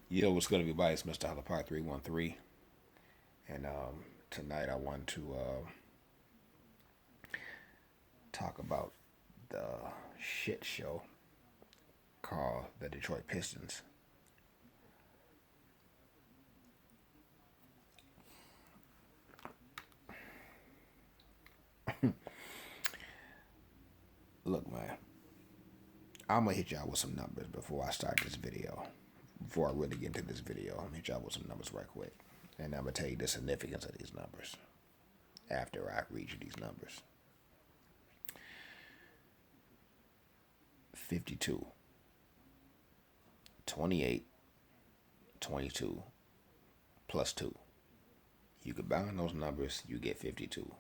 Yo, what's good, everybody? It's Mr. Holler Part 313. And tonight I want to talk about the shit show called the Detroit Pistons. Look, man, I'm going to hit y'all with some numbers before I start this video. Before I really get into this video, I'm going to hit y'all with some numbers right quick. And I'm going to tell you the significance of these numbers after I read you these numbers. 52, 28, 22, plus 2. You combine those numbers, you get 52.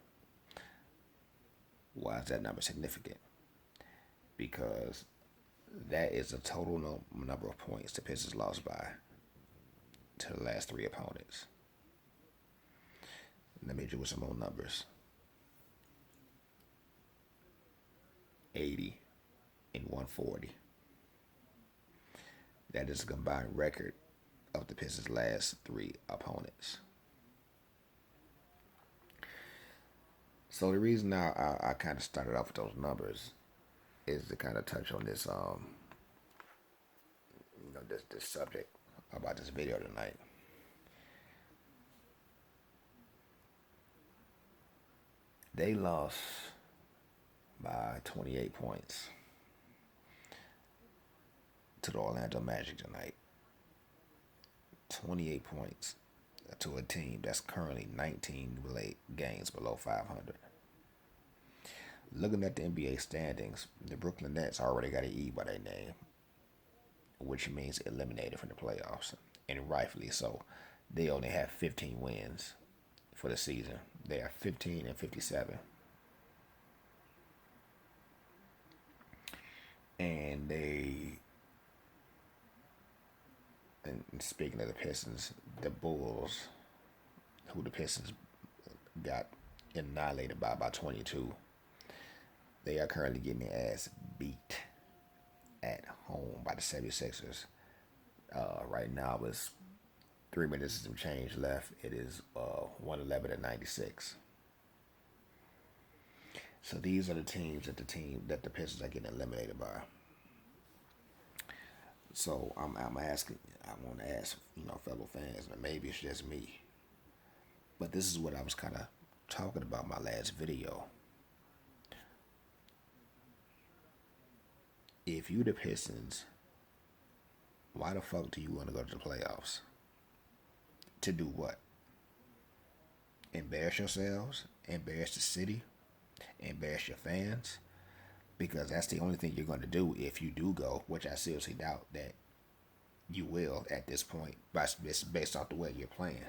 Why is that number significant? Because that is the total number of points the Pistons lost by to the last three opponents. Let me hit you with some more numbers. 80 and 140. That is a combined record of the Pistons' last three opponents. So the reason I kind of started off with those numbers is to kind of touch on this this subject about this video tonight. They lost by 28 points to the Orlando Magic tonight. 28 points to a team that's currently 19 games below 500. Looking at the NBA standings, the Brooklyn Nets already got an E by their name, which means eliminated from the playoffs, and rightfully so. They only have 15 wins for the season. They are 15 and 57. And speaking of the Pistons, the Bulls, who the Pistons got annihilated by 22, they are currently getting their ass beat at home by the 76ers. Right now, it's 3 minutes and some change left. It is 111 and 96. So these are the teams that the Pistons are getting eliminated by. So I'm asking, I want to ask, fellow fans, and maybe it's just me, but this is what I was kind of talking about my last video. If you the Pistons, why the fuck do you want to go to the playoffs? To do what? Embarrass yourselves? Embarrass the city? Embarrass your fans? Because that's the only thing you're going to do if you do go, which I seriously doubt that you will at this point, based off the way you're playing.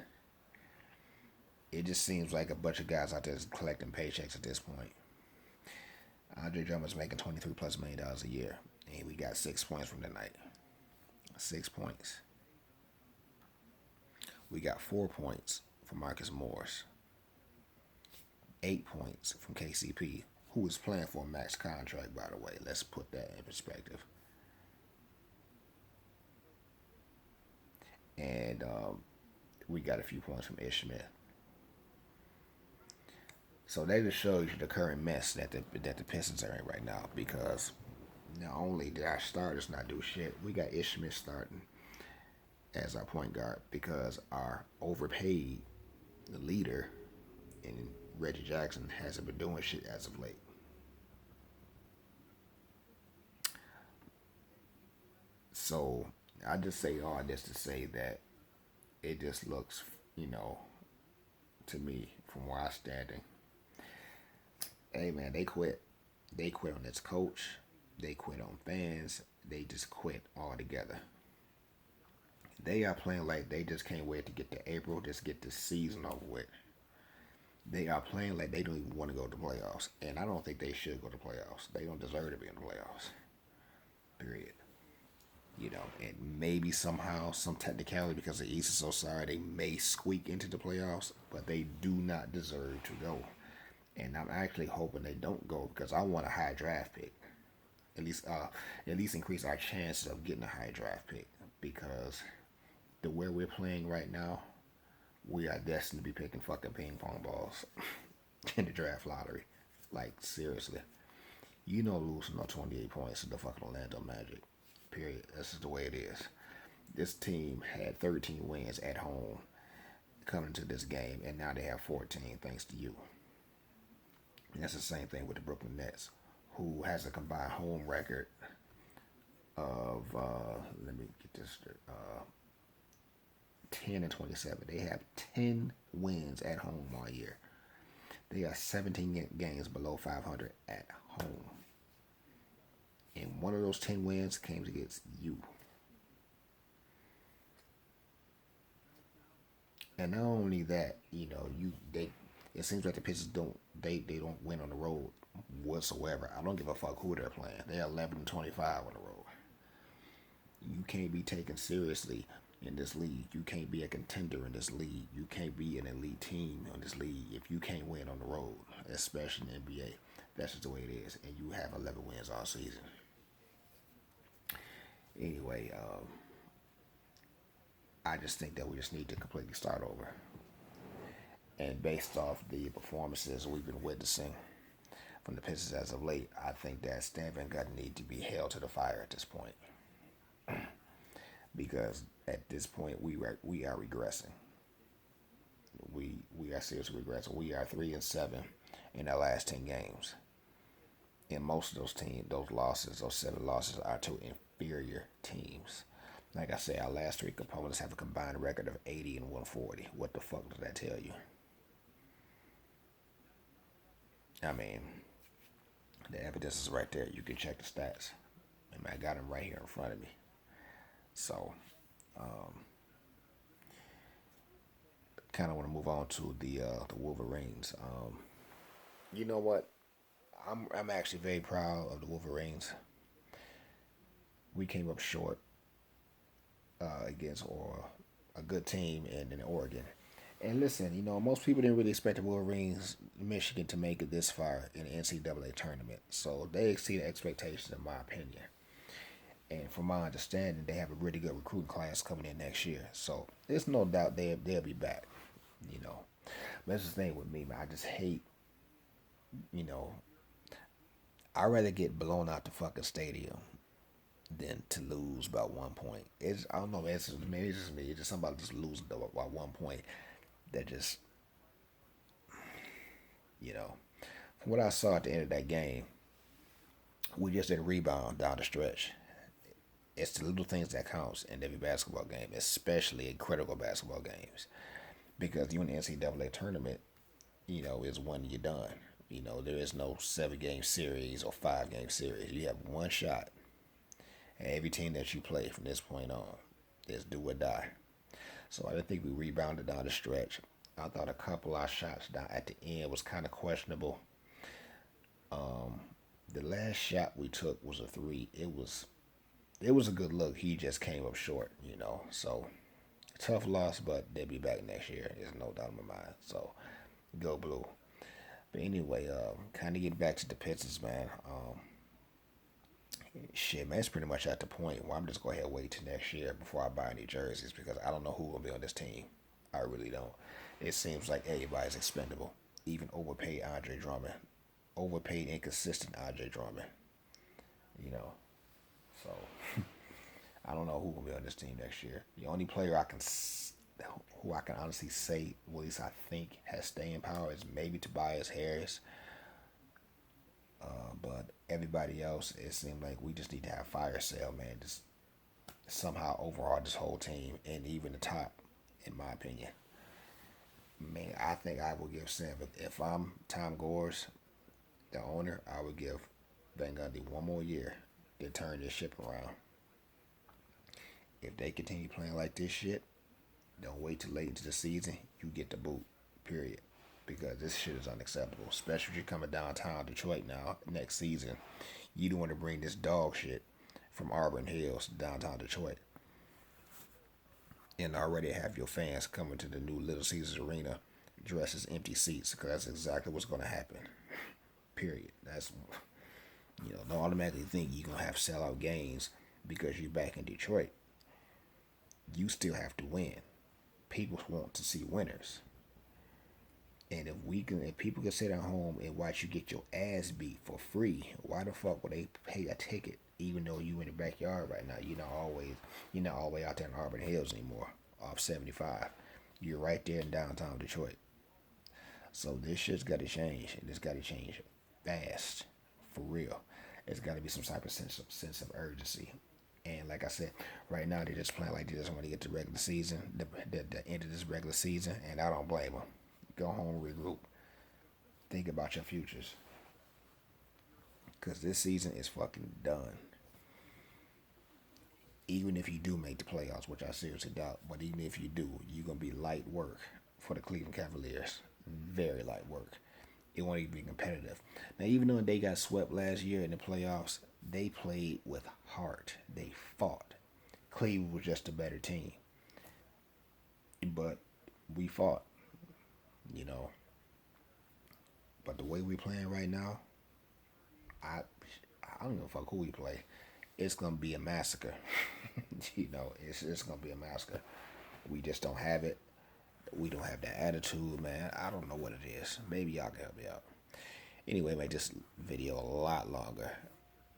It just seems like a bunch of guys out there collecting paychecks at this point. Andre Drummond's making $23+ million a year, and we got 6 points from tonight. 6 points. We got 4 points from Marcus Morris. 8 points from KCP, who is playing for a max contract, by the way. Let's put that in perspective. And we got a few points from Ish Smith. So that just shows you the current mess that the Pistons are in right now. Because not only did our starters not do shit, we got Ish Smith starting as our point guard because our overpaid leader in Reggie Jackson hasn't been doing shit as of late. So I just say all this to say that it just looks, to me, from where I'm standing, hey man, they quit. They quit on its coach. They quit on fans. They just quit altogether. They are playing like they just can't wait to get to April, just get the season over with. They are playing like they don't even want to go to the playoffs. And I don't think they should go to the playoffs. They don't deserve to be in the playoffs. Period. And maybe somehow, some technicality, because the East is so sorry, they may squeak into the playoffs, but they do not deserve to go. And I'm actually hoping they don't go because I want a high draft pick. At least increase our chances of getting a high draft pick because the way we're playing right now, we are destined to be picking fucking ping pong balls in the draft lottery. Like seriously, you know, losing no 28 points to the fucking Orlando Magic. Period. This is the way it is. This team had 13 wins at home coming into this game, and now they have 14 thanks to you. And that's the same thing with the Brooklyn Nets, who has a combined home record of let me get this 10-27. They have 10 wins at home all year. They are 17 games below 500 at home. And one of those 10 wins came against you. And not only that, it seems like the Pistons don't win on the road whatsoever. I don't give a fuck who they're playing. They're 11-25 on the road. You can't be taken seriously in this league. You can't be a contender in this league. You can't be an elite team in this league if you can't win on the road, especially in the NBA. That's just the way it is. And you have 11 wins all season. Anyway, I just think that we just need to completely start over. And based off the performances we've been witnessing from the Pistons as of late, I think that Stan Van Gundy need to be held to the fire at this point. Because at this point we are regressing. We are seriously regressing. We are 3-7 in our last 10 games. And most of those losses, those 7 losses, are to inferior teams. Like I said, our last 3 opponents have a combined record of 80 and 140. What the fuck does that tell you? I mean, the evidence is right there. You can check the stats. I got them right here in front of me. So, kind of want to move on to the Wolverines. You know what? I'm actually very proud of the Wolverines. We came up short against a good team in Oregon. And listen, most people didn't really expect the Wolverines, Michigan, to make it this far in the NCAA tournament. So they exceeded expectations, in my opinion. And from my understanding, they have a really good recruiting class coming in next year. So there's no doubt they'll be back. But that's the thing with me, man. I just hate, I'd rather get blown out the fucking stadium than to lose by 1 point. I don't know, man. It's just me. It's just somebody just losing by 1 point. That just, from what I saw at the end of that game, we just didn't rebound down the stretch. It's the little things that counts in every basketball game, especially in critical basketball games. Because you in the NCAA tournament, is when you're done. There is no 7-game series or 5-game series. You have one shot. And every team that you play from this point on is do or die. So I didn't think we rebounded down the stretch. I thought a couple of our shots down at the end was kind of questionable. The last shot we took was a 3. It was a good look. He just came up short, So tough loss, but they'll be back next year. There's no doubt in my mind. So go blue. But anyway, kind of get back to the Pistons, man. Shit, man, it's pretty much at the point where I'm just going to go ahead and wait till next year before I buy any jerseys because I don't know who will be on this team. I really don't. It seems like everybody's expendable. Even overpaid Andre Drummond. Overpaid, inconsistent Andre Drummond. So I don't know who will be on this team next year. The only player who I can honestly say, well, at least I think, has staying power is maybe Tobias Harris. But everybody else, it seems like we just need to have fire sale, man. Just somehow overhaul this whole team and even the top, in my opinion. Man, I think I will give Sam, if I'm Tom Gores, the owner, I would give Van Gundy 1 more year to turn this ship around. If they continue playing like this shit, don't wait till late into the season. You get the boot, period. Because this shit is unacceptable. Especially if you're coming downtown Detroit now, next season. You don't want to bring this dog shit from Auburn Hills to downtown Detroit. And already have your fans coming to the new Little Caesars Arena dressed as empty seats. Because that's exactly what's going to happen. Period. That's, don't automatically think you're going to have sellout games because you're back in Detroit. You still have to win. People want to see winners. And if people can sit at home and watch you get your ass beat for free, why the fuck would they pay a ticket even though you in the backyard right now? You're not always out there in Auburn Hills anymore off 75. You're right there in downtown Detroit. So this shit's got to change, and it's got to change fast, for real. It's got to be some type of sense of urgency. And like I said, right now they're just playing like they just want to get to regular season, the end of this regular season, and I don't blame them. Go home, regroup, think about your futures, because this season is fucking done. Even if you do make the playoffs, which I seriously doubt, but even if you do, you're gonna be light work for the Cleveland Cavaliers. Very light work. It won't even be competitive. Now, even though they got swept last year in the playoffs, they played with heart. They fought. Cleveland was just a better team, but we fought. You know. But the way we playing right now, I I don't give a fuck who we play. It's gonna be a massacre. It's gonna be a massacre. We just don't have it. We don't have that attitude, man. I don't know what it is. Maybe y'all can help me out. Anyway, made this video a lot longer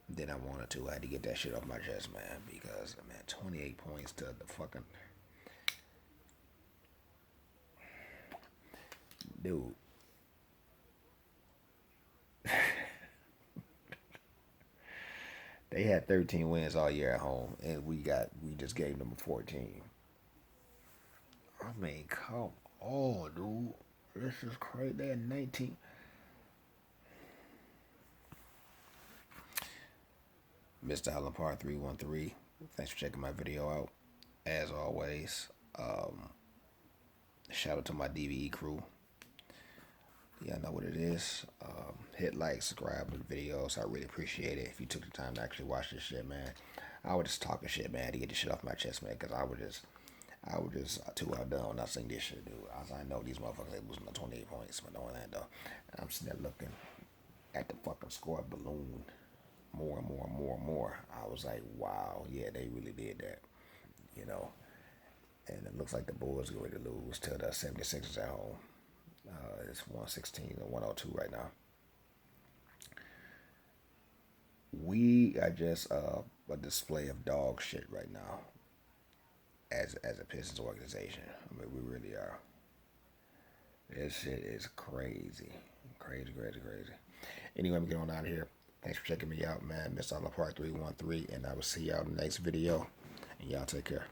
than I wanted to. I had to get that shit off my chest, man, because man, 28 points to the fucking dude. They had 13 wins all year at home, and we just gave them 14. I mean, come on, dude. This is crazy. They had 19. Mr. Allen Part 313. Thanks for checking my video out. As always, shout out to my DVE crew. Y'all know what it is. Hit like, subscribe to the videos. I really appreciate it. If you took the time to actually watch this shit, man. I was just talking shit, man, to get this shit off my chest, man, because I was just too outdone when I seen this shit, dude. I know these motherfuckers ain't losing no 28 points for no Orlando. And I'm sitting there looking at the fucking score balloon more and more and more and more. I was like, wow, yeah, they really did that, you know. And it looks like the Bulls are going to lose to the 76ers at home. It's 116 or 102 right now. We are just a display of dog shit right now as a Pistons organization. I mean, we really are. This shit is crazy. Crazy. Anyway, I'm getting on out of here. Thanks for checking me out, man. Mr. Allen Part 313, and I will see y'all in the next video. And y'all take care.